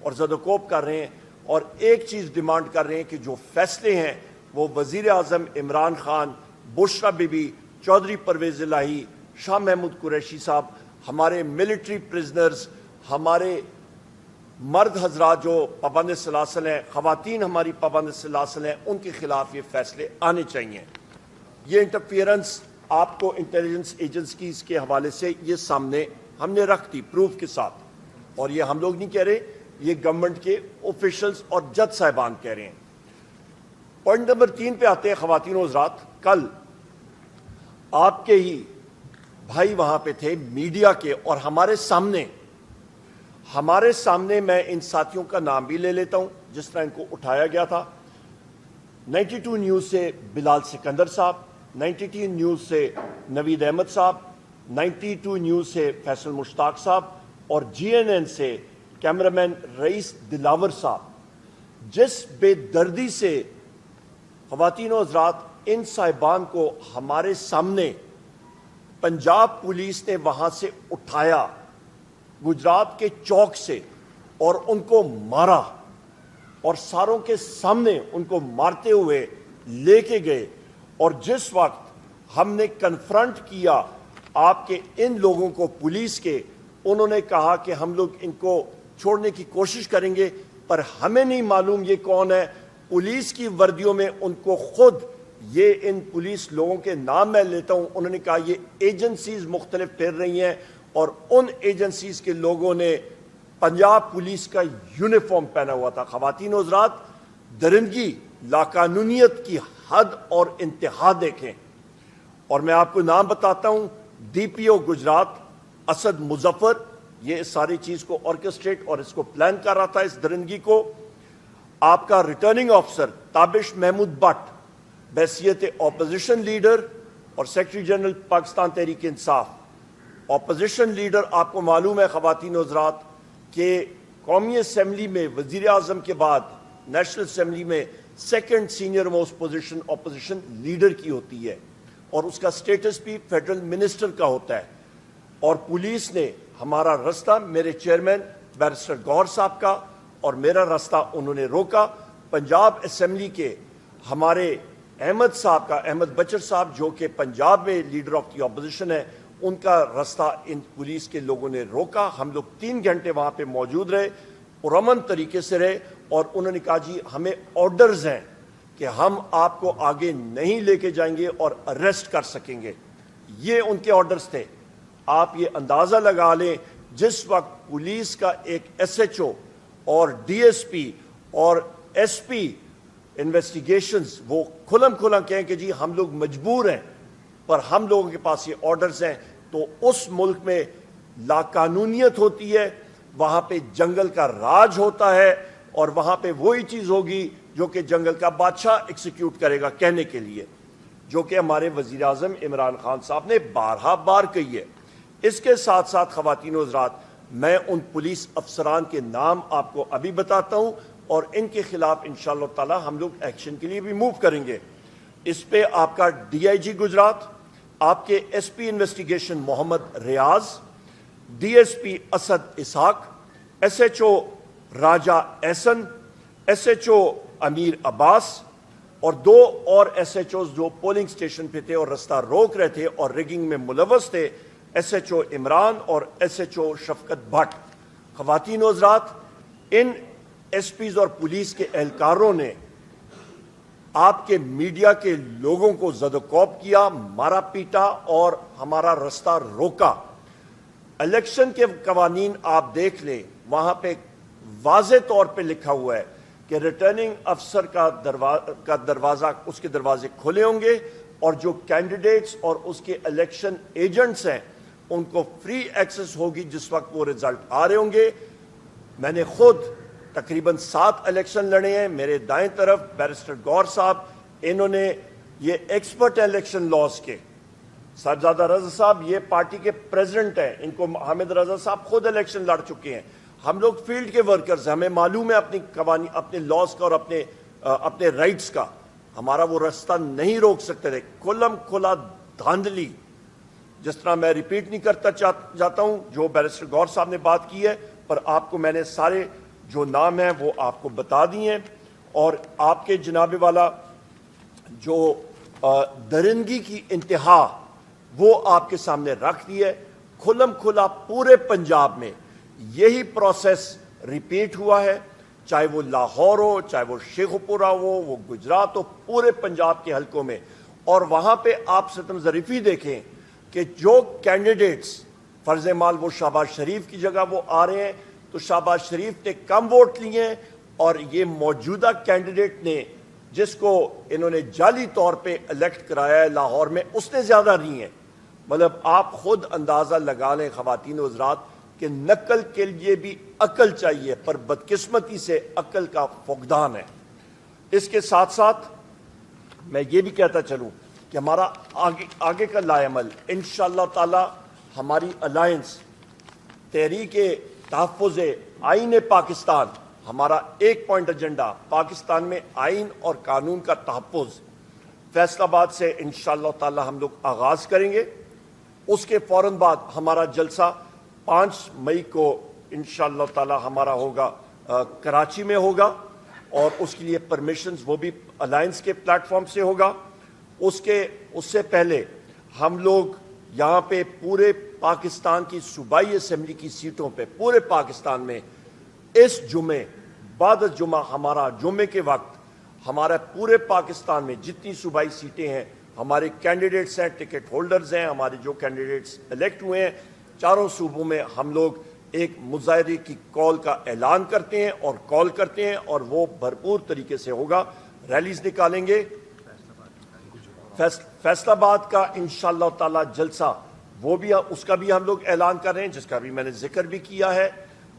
اور زدوکوب کر رہے ہیں اور ایک چیز ڈیمانڈ کر رہے ہیں کہ جو فیصلے ہیں وہ وزیر اعظم عمران خان، بشرا بی بی، چودھری پرویز الہی، شاہ محمود قریشی صاحب، ہمارے ملٹری پرزنرز، ہمارے مرد حضرات جو پابند سلاسل ہیں، خواتین ہماری پابند سلاسل ہیں، ان کے خلاف یہ فیصلے آنے چاہیے۔ یہ انٹرفیئرنس آپ کو انٹیلیجنس ایجنسیز کے حوالے سے یہ سامنے ہم نے رکھ دی پروف کے ساتھ، اور یہ ہم لوگ نہیں کہہ رہے، یہ گورنمنٹ کے آفیشلز اور جج صاحبان کہہ رہے ہیں۔ پوائنٹ نمبر 3 پہ آتے ہیں خواتین و حضرات۔ کل آپ کے ہی بھائی وہاں پہ تھے میڈیا کے، اور ہمارے سامنے میں ان ساتھیوں کا نام بھی لے لیتا ہوں جس طرح ان کو اٹھایا گیا تھا۔ 92 نیوز سے بلال سکندر صاحب، 92 نیوز سے نوید احمد صاحب، 92 نیوز سے فیصل مشتاق صاحب، اور GNN سے کیمرامین رئیس دلاور صاحب۔ جس بے دردی سے خواتین و حضرات ان صاحبان کو ہمارے سامنے پنجاب پولیس نے وہاں سے اٹھایا، گجرات کے چوک سے، اور ان کو مارا، اور ساروں کے سامنے ان کو مارتے ہوئے لے کے گئے، اور جس وقت ہم نے کنفرنٹ کیا آپ کے ان لوگوں کو پولیس کے، انہوں نے کہا کہ ہم لوگ ان کو چھوڑنے کی کوشش کریں گے، پر ہمیں نہیں معلوم یہ کون ہے۔ پولیس کی وردیوں میں ان کو خود یہ ان پولیس لوگوں کے نام میں لیتا ہوں، انہوں نے کہا یہ ایجنسیز مختلف پھیر رہی ہیں، اور ان ایجنسیز کے لوگوں نے پنجاب پولیس کا یونیفارم پہنا ہوا تھا۔ خواتین و حضرات، درندگی، لاقانونیت کی حد اور انتہا دیکھیں، اور میں آپ کو نام بتاتا ہوں۔ DPO گجرات اسد مظفر یہ ساری چیز کو آرکسٹریٹ اور اس کو پلان کر رہا تھا، اس درندگی کو۔ آپ کا ریٹرننگ آفیسر تابش محمود بٹ بحیثیت اپوزیشن لیڈر اور secretary general Pakistan Tehreek Insaf. Opposition leader آپ کو معلوم ہے خواتین و حضرات کہ قومی اسمبلی میں وزیر اعظم کے بعد نیشنل اسمبلی میں second senior most position opposition leader کی ہوتی ہے، اور اس کا سٹیٹس بھی فیڈرل منسٹر کا ہوتا ہے۔ اور پولیس نے ہمارا رستہ، میرے چیئرمین بیرسٹر گور صاحب کا اور میرا رستہ انہوں نے روکا۔ پنجاب اسمبلی کے ہمارے احمد صاحب کا، احمد بچر صاحب جو کہ پنجاب میں لیڈر آف دی اپوزیشن ہے، ان کا رستہ ان پولیس کے لوگوں نے روکا۔ ہم لوگ 3 گھنٹے وہاں پہ موجود رہے، پرامن طریقے سے رہے، اور انہوں نے کہا جی ہمیں آرڈرز ہیں کہ ہم آپ کو آگے نہیں لے کے جائیں گے اور اریسٹ کر سکیں گے۔ یہ ان کے آرڈرز تھے۔ آپ یہ اندازہ لگا لیں، جس وقت پولیس کا ایک SHO اور DSP اور SP انویسٹیگیشنز وہ کھلم کہیں کہ جی ہم لوگ مجبور ہیں، پر ہم لوگوں کے پاس یہ آرڈرز ہیں، تو اس ملک میں لاقانونیت ہوتی ہے، وہاں پہ جنگل کا راج ہوتا ہے، اور وہاں پہ وہی چیز ہوگی جو کہ جنگل کا بادشاہ ایکسیکیوٹ کرے گا کہنے کے لیے، جو کہ ہمارے وزیر اعظم عمران خان صاحب نے بارہا بار کہی ہے۔ اس کے ساتھ ساتھ خواتین و حضرات، میں ان پولیس افسران کے نام آپ کو ابھی بتاتا ہوں، اور ان کے خلاف انشاءاللہ تعالی ہم لوگ ایکشن کے لیے بھی موو کریں گے۔ اس پہ آپ کا DIG گجرات، آپ کے SP انویسٹیگیشن محمد ریاض، DSP اسد اسحاق، SHO راجہ احسن، SHO امیر عباس، اور 2 اور SHOs جو پولنگ سٹیشن پہ تھے اور رستہ روک رہے تھے اور ریگنگ میں ملوث تھے، SHO عمران اور SHO شفقت بھٹ۔ خواتین و حضرات، ان SPs اور پولیس کے اہلکاروں نے آپ کے میڈیا کے لوگوں کو زدوکوب کیا، مارا پیٹا اور ہمارا رستہ روکا۔ الیکشن کے قوانین آپ دیکھ لیں، وہاں پہ واضح طور پہ لکھا ہوا ہے کہ ریٹرننگ افسر کا دروازہ، اس کے دروازے کھلے ہوں گے، اور جو کینڈیڈیٹس اور اس کے الیکشن ایجنٹس ہیں ان کو فری ایکسس ہوگی جس وقت وہ رزلٹ آ رہے ہوں گے۔ میں نے خود تقریباً 7 الیکشن لڑے ہیں۔ میرے دائیں طرف بیرسٹر گور صاحب، انہوں نے یہ ایکسپرٹ الیکشن لاز کے، صاحبزادہ رضا صاحب یہ پارٹی کے پریزیڈنٹ ہیں، ان کو حامد رضا صاحب خود الیکشن لڑ چکے ہیں۔ ہم لوگ فیلڈ کے ورکرز ہیں، ہمیں معلوم ہے اپنی قوانین، اپنے لاز کا اور اپنے رائٹس کا۔ ہمارا وہ رستہ نہیں روک سکتے تھے۔ کھلم کھلا دھاندلی، جس طرح میں ریپیٹ نہیں کرتا جاتا ہوں جو بیرسٹر گور صاحب نے بات کی ہے، پر آپ کو میں نے سارے جو نام ہیں وہ آپ کو بتا دیے ہیں، اور آپ کے جناب والا جو درندگی کی انتہا وہ آپ کے سامنے رکھ دی ہے۔ کھلم کھلا پورے پنجاب میں یہی پروسیس ریپیٹ ہوا ہے، چاہے وہ لاہور ہو، چاہے وہ شیخ پورہ ہو، وہ گجرات ہو، پورے پنجاب کے حلقوں میں۔ اور وہاں پہ آپ ستم ظریفی دیکھیں کہ جو کینڈیڈیٹس فرض مال وہ شہباز شریف کی جگہ وہ آ رہے ہیں، تو شہباز شریف نے کم ووٹ لیے ہیں، اور یہ موجودہ کینڈیڈیٹ نے جس کو انہوں نے جعلی طور پہ الیکٹ کرایا ہے لاہور میں، اس نے زیادہ لی ہیں۔ مطلب آپ خود اندازہ لگا لیں خواتین و حضرات کہ نقل کے لیے بھی عقل چاہیے، پر بدقسمتی سے عقل کا فقدان ہے۔ اس کے ساتھ ساتھ میں یہ بھی کہتا چلوں کہ ہمارا آگے کا لائے عمل انشاءاللہ تعالی ہماری الائنس تحریک تحفظ آئین پاکستان، ہمارا ایک پوائنٹ ایجنڈا پاکستان میں آئین اور قانون کا تحفظ، فیصل آباد سے انشاءاللہ تعالی ہم لوگ آغاز کریں گے۔ اس کے فوراً بعد ہمارا جلسہ 5 مئی کو انشاءاللہ تعالی ہمارا ہوگا کراچی میں ہوگا، اور اس کے لیے پرمیشنز وہ بھی الائنس کے پلیٹ فارم سے ہوگا۔ اس سے پہلے ہم لوگ یہاں پہ پورے پاکستان کی صوبائی اسمبلی کی سیٹوں پہ پورے پاکستان میں اس جمعے بعد جمعہ ہمارا جمعے کے وقت ہمارا پورے پاکستان میں جتنی صوبائی سیٹیں ہیں ہمارے کینڈیڈیٹس ہیں، ٹکٹ ہولڈرز ہیں، ہمارے جو کینڈیڈیٹس الیکٹ ہوئے ہیں، چاروں صوبوں میں ہم لوگ ایک مظاہرے کی کال کا اعلان کرتے ہیں اور وہ بھرپور طریقے سے ہوگا۔ ریلیز نکالیں گے۔ فیصل آباد کا انشاءاللہ تعالی جلسہ وہ بھی اس کا بھی ہم لوگ اعلان کر رہے ہیں، جس کا بھی میں نے ذکر بھی کیا ہے،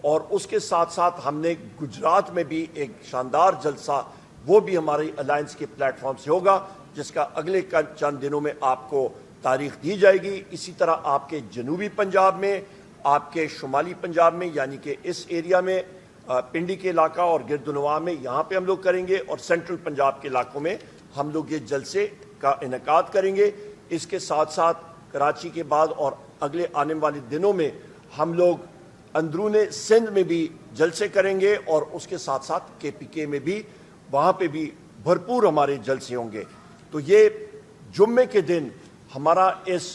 اور اس کے ساتھ ساتھ ہم نے گجرات میں بھی ایک شاندار جلسہ وہ بھی ہماری الائنس کے پلیٹ فارم سے ہوگا، جس کا اگلے چند دنوں میں آپ کو تاریخ دی جائے گی۔ اسی طرح آپ کے جنوبی پنجاب میں، آپ کے شمالی پنجاب میں، یعنی کہ اس ایریا میں پنڈی کے علاقہ اور گردنواں میں یہاں پہ ہم لوگ کریں گے، اور سینٹرل پنجاب کے علاقوں میں ہم لوگ یہ جلسے کا انعقاد کریں گے۔ اس کے ساتھ ساتھ کراچی کے بعد اور اگلے آنے والے دنوں میں ہم لوگ اندرون سندھ میں بھی جلسے کریں گے، اور اس کے ساتھ ساتھ کے پی کے میں بھی وہاں پہ بھی بھرپور ہمارے جلسے ہوں گے۔ تو یہ جمعے کے دن ہمارا اس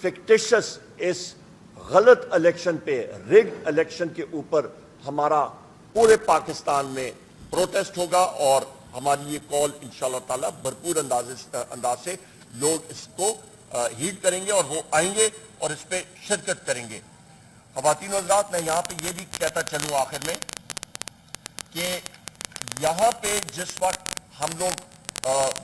فکٹیشس، اس غلط الیکشن پہ، ریگڈ الیکشن کے اوپر ہمارا پورے پاکستان میں پروٹیسٹ ہوگا، اور ہماری یہ کال انشاءاللہ تعالی بھرپور انداز سے لوگ اس کو ہیڈ کریں گے، اور وہ آئیں گے اور اس پہ شرکت کریں گے۔ خواتین و حضرات، میں یہاں پہ یہ بھی کہتا چلوں آخر میں کہ یہاں پہ جس وقت ہم لوگ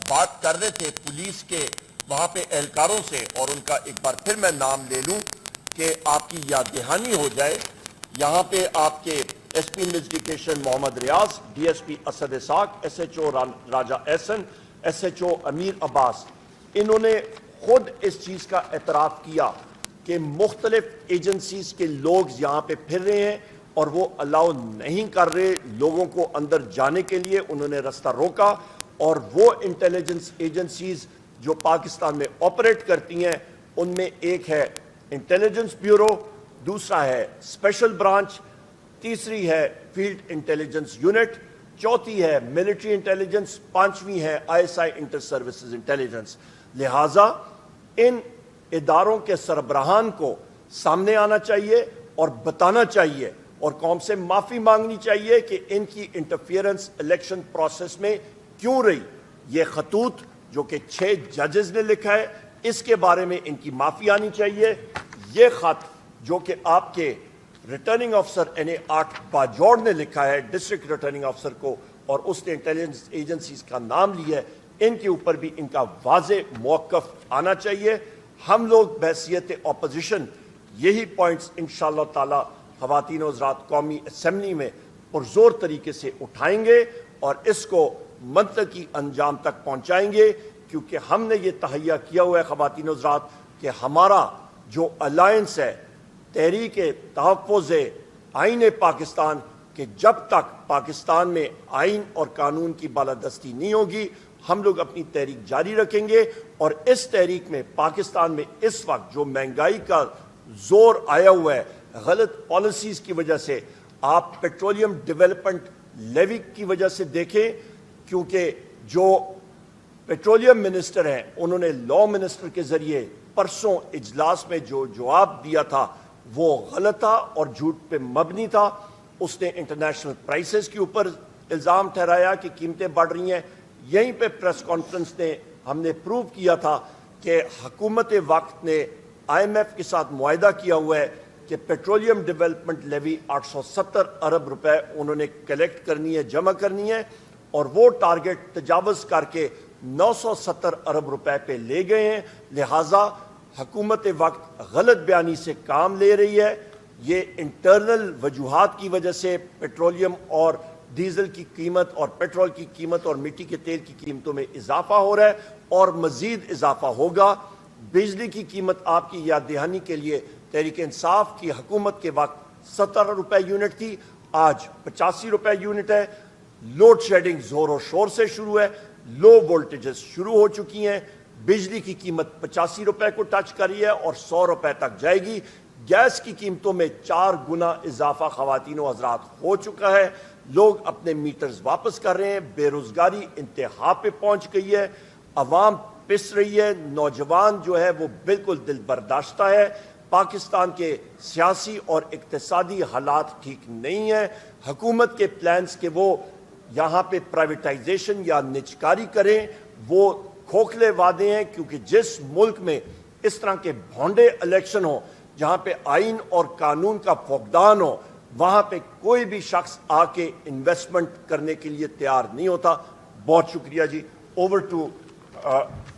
بات کر رہے تھے پولیس کے وہاں پہ اہلکاروں سے، اور ان کا ایک بار پھر میں نام لے لوں کہ آپ کی یاد دہانی ہو جائے، یہاں پہ آپ کے ایس پی انویسٹیگیشن محمد ریاض، ڈی ایس پی اسد اسحاق، ایس ایچ او راجہ احسن، ایس ایچ او امیر عباس، انہوں نے خود اس چیز کا اعتراف کیا کہ مختلف ایجنسیز کے لوگ یہاں پہ پھر رہے ہیں، اور وہ الاؤ نہیں کر رہے لوگوں کو اندر جانے کے لیے، انہوں نے رستہ روکا، اور وہ انٹیلیجنس ایجنسیز جو پاکستان میں آپریٹ کرتی ہیں ان میں ایک ہے انٹیلیجنس بیورو، دوسرا ہے اسپیشل برانچ، تیسری ہے فیلڈ انٹیلیجنس یونٹ، چوتھی ہے ملٹری انٹیلیجنس، پانچویں ہے I S I inter services intelligence. لہٰذا ان اداروں کے سربراہان کو سامنے آنا چاہیے اور بتانا چاہیے، اور قوم سے معافی مانگنی چاہیے کہ ان کی انٹرفیئرنس الیکشن پروسیس میں کیوں رہی۔ یہ خطوط جو کہ 6 ججز نے لکھا ہے، اس کے بارے میں ان کی معافی آنی چاہیے۔ یہ خط جو کہ آپ کے ریٹرننگ آفیسر NA8 باجوڑ نے لکھا ہے ڈسٹرکٹ ریٹرننگ آفیسر کو، اور اس نے انٹیلیجنس ایجنسیز کا نام لیا ہے، ان کے اوپر بھی ان کا واضح موقف آنا چاہیے۔ ہم لوگ بحیثیت اپوزیشن یہی پوائنٹس انشاءاللہ تعالی خواتین و حضرات قومی اسمبلی میں پرزور طریقے سے اٹھائیں گے، اور اس کو منطقی انجام تک پہنچائیں گے، کیونکہ ہم نے یہ تہیہ کیا ہوا ہے خواتین و حضرات کہ ہمارا جو الائنس ہے تحریک تحفظ آئین پاکستان، کہ جب تک پاکستان میں آئین اور قانون کی بالادستی نہیں ہوگی ہم لوگ اپنی تحریک جاری رکھیں گے۔ اور اس تحریک میں پاکستان میں اس وقت جو مہنگائی کا زور آیا ہوا ہے غلط پالیسیز کی وجہ سے، آپ پیٹرولیم ڈیولپمنٹ لیوی کی وجہ سے دیکھیں، کیونکہ جو پیٹرولیم منسٹر ہیں انہوں نے لا منسٹر کے ذریعے پرسوں اجلاس میں جو جواب دیا تھا وہ غلط تھا اور جھوٹ پہ مبنی تھا. اس نے انٹرنیشنل پرائسز کے اوپر الزام ٹھہرایا کہ قیمتیں بڑھ رہی ہیں. یہیں پہ پریس کانفرنس نے ہم نے پروو کیا تھا کہ حکومت وقت نے آئی ایم ایف کے ساتھ معاہدہ کیا ہوا ہے کہ پیٹرولیم ڈیولپمنٹ لیوی 870 ارب روپے انہوں نے کلیکٹ کرنی ہے، جمع کرنی ہے، اور وہ ٹارگٹ تجاوز کر کے 970 ارب روپے پہ لے گئے ہیں. لہٰذا حکومت وقت غلط بیانی سے کام لے رہی ہے. یہ انٹرنل وجوہات کی وجہ سے پیٹرولیم اور ڈیزل کی قیمت اور پیٹرول کی قیمت اور مٹی کے تیل کی قیمتوں میں اضافہ ہو رہا ہے اور مزید اضافہ ہوگا. بجلی کی قیمت آپ کی یاد دہانی کے لیے تحریک انصاف کی حکومت کے وقت 70 روپے یونٹ تھی، آج 85 روپے یونٹ ہے. لوڈ شیڈنگ زور و شور سے شروع ہے، لو وولٹیجز شروع ہو چکی ہیں. بجلی کی قیمت 85 روپے کو ٹچ کری ہے اور 100 روپے تک جائے گی. گیس کی قیمتوں میں 4 گنا اضافہ خواتین و حضرات ہو چکا ہے. لوگ اپنے میٹرز واپس کر رہے ہیں. بے روزگاری انتہا پہ پہنچ گئی ہے. عوام پس رہی ہے. نوجوان جو ہے وہ بالکل دل برداشتہ ہے. پاکستان کے سیاسی اور اقتصادی حالات ٹھیک نہیں ہیں. حکومت کے پلانز کہ وہ یہاں پہ پرائیویٹائزیشن یا نجکاری کریں وہ کھوکھلے وعدے ہیں، کیونکہ جس ملک میں اس طرح کے بھونڈے الیکشن ہوں جہاں پہ آئین اور قانون کا فقدان ہو، وہاں پہ کوئی بھی شخص آ کے انویسٹمنٹ کرنے کے لیے تیار نہیں ہوتا. بہت شکریہ جی. Over to